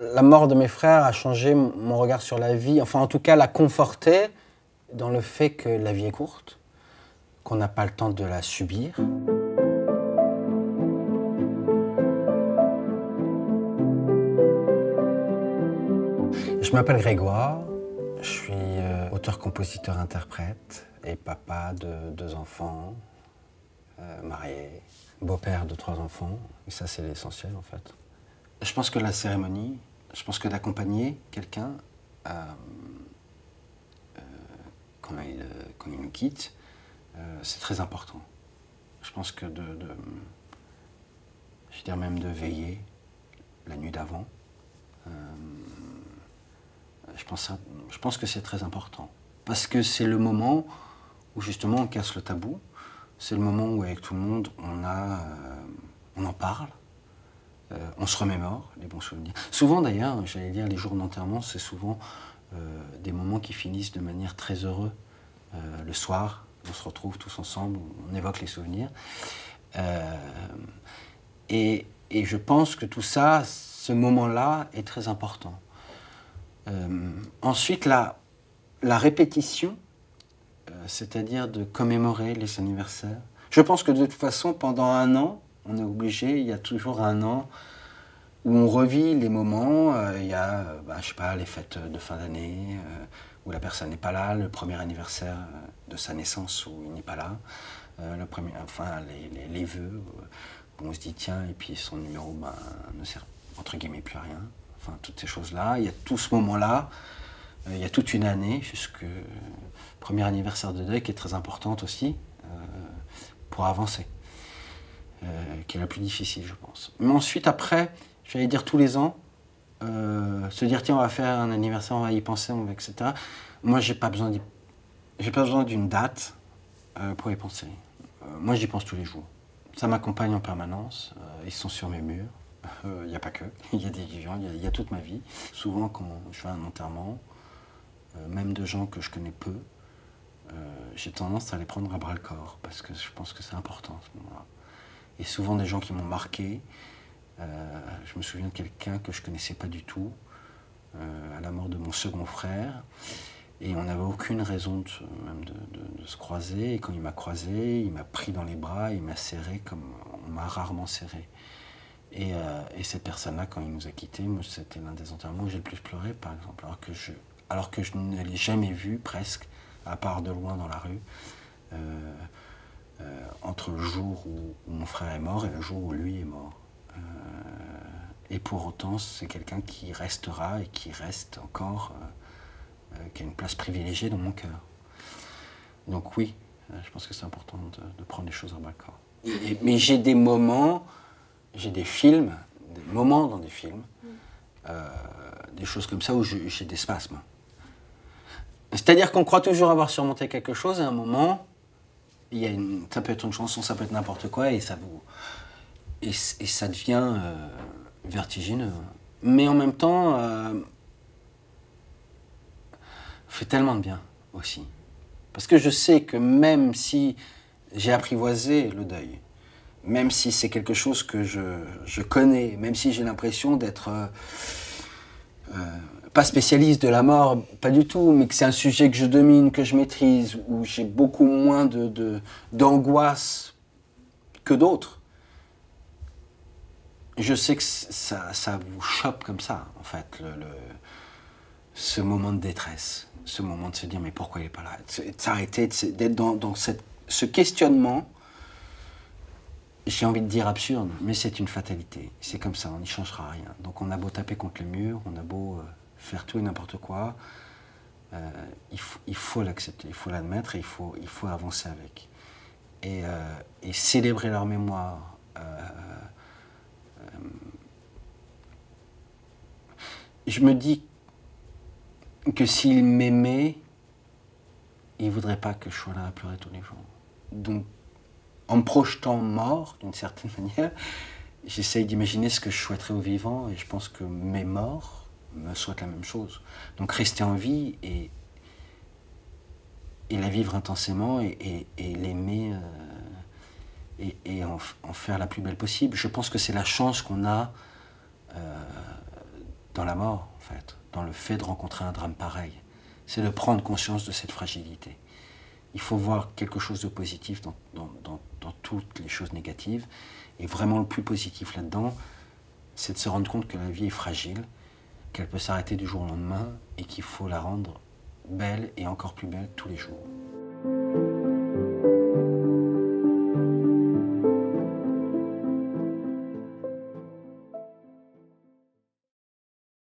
La mort de mes frères a changé mon regard sur la vie, enfin en tout cas l'a conforté dans le fait que la vie est courte, qu'on n'a pas le temps de la subir. Je m'appelle Grégoire, je suis auteur, compositeur, interprète et papa de 2 enfants, marié, beau-père de 3 enfants, et ça c'est l'essentiel en fait. Je pense que la cérémonie, je pense que d'accompagner quelqu'un quand il nous quitte, c'est très important. Je pense que je dirais même de veiller la nuit d'avant, je pense que c'est très important. Parce que c'est le moment où justement on casse le tabou, c'est le moment où avec tout le monde on en parle, on se remémore les bons souvenirs. Souvent d'ailleurs, j'allais dire, les jours d'enterrement, c'est souvent des moments qui finissent de manière très heureuse. Le soir, on se retrouve tous ensemble, on évoque les souvenirs. Et je pense que tout ça, ce moment-là est très important. Ensuite, la répétition, c'est-à-dire de commémorer les anniversaires. Je pense que de toute façon, pendant 1 an, on est obligé, il y a toujours 1 an où on revit les moments. Il y a, je sais pas, les fêtes de fin d'année, où la personne n'est pas là, le premier anniversaire de sa naissance où il n'est pas là, les vœux, où on se dit tiens, et puis son numéro ne sert entre guillemets plus à rien. Enfin, toutes ces choses-là, il y a tout ce moment-là, il y a toute une année, jusqu'au premier anniversaire de deuil, qui est très importante aussi, pour avancer, qui est la plus difficile, je pense. Mais ensuite, après, j'allais dire tous les ans, se dire tiens, on va faire un anniversaire, on va y penser, etc. Moi, j'ai pas besoin d'une date pour y penser. Moi, j'y pense tous les jours. Ça m'accompagne en permanence, ils sont sur mes murs. Il n'y a pas que, il y a des vivants, il y a toute ma vie. Souvent, quand je fais un enterrement, même de gens que je connais peu, j'ai tendance à les prendre à bras le corps, parce que je pense que c'est important à ce moment-là. Et souvent, des gens qui m'ont marqué, je me souviens de quelqu'un que je ne connaissais pas du tout, à la mort de mon second frère, et on n'avait aucune raison de se croiser, et quand il m'a croisé, il m'a pris dans les bras, il m'a serré comme on m'a rarement serré. Et cette personne-là, quand il nous a quittés, moi, c'était l'un des enterrements où j'ai le plus pleuré, par exemple, alors que je ne l'ai jamais vu, presque, à part de loin dans la rue, entre le jour où mon frère est mort et le jour où lui est mort. Et pour autant, c'est quelqu'un qui restera et qui reste encore, qui a une place privilégiée dans mon cœur. Donc oui, je pense que c'est important de prendre les choses à bras le corps. Mais j'ai des moments... J'ai des films, des moments dans des films, des choses comme ça où j'ai des spasmes. C'est-à-dire qu'on croit toujours avoir surmonté quelque chose et à un moment, ça peut être une chanson, ça peut être n'importe quoi et ça devient vertigineux. Mais en même temps, fait tellement de bien aussi. Parce que je sais que même si j'ai apprivoisé le deuil, même si c'est quelque chose que je connais, même si j'ai l'impression d'être pas spécialiste de la mort, pas du tout, mais que c'est un sujet que je domine, que je maîtrise, où j'ai beaucoup moins d'angoisse que d'autres, je sais que ça vous chope comme ça, en fait, ce moment de détresse, ce moment de se dire mais pourquoi il n'est pas là, de s'arrêter, d'être dans ce questionnement. J'ai envie de dire absurde, mais c'est une fatalité. C'est comme ça, on n'y changera rien. Donc on a beau taper contre le mur, on a beau faire tout et n'importe quoi, il faut l'accepter, il faut l'admettre et il faut avancer avec. Et célébrer leur mémoire. Je me dis que s'ils m'aimaient, ils ne voudraient pas que je sois là à pleurer tous les jours. Donc, en me projetant mort, d'une certaine manière, j'essaye d'imaginer ce que je souhaiterais aux vivants et je pense que mes morts me souhaitent la même chose. Donc rester en vie et la vivre intensément et l'aimer et en faire la plus belle possible. Je pense que c'est la chance qu'on a dans la mort, en fait, dans le fait de rencontrer un drame pareil. C'est de prendre conscience de cette fragilité. Il faut voir quelque chose de positif dans toutes les choses négatives. Et vraiment le plus positif là-dedans, c'est de se rendre compte que la vie est fragile, qu'elle peut s'arrêter du jour au lendemain et qu'il faut la rendre belle et encore plus belle tous les jours.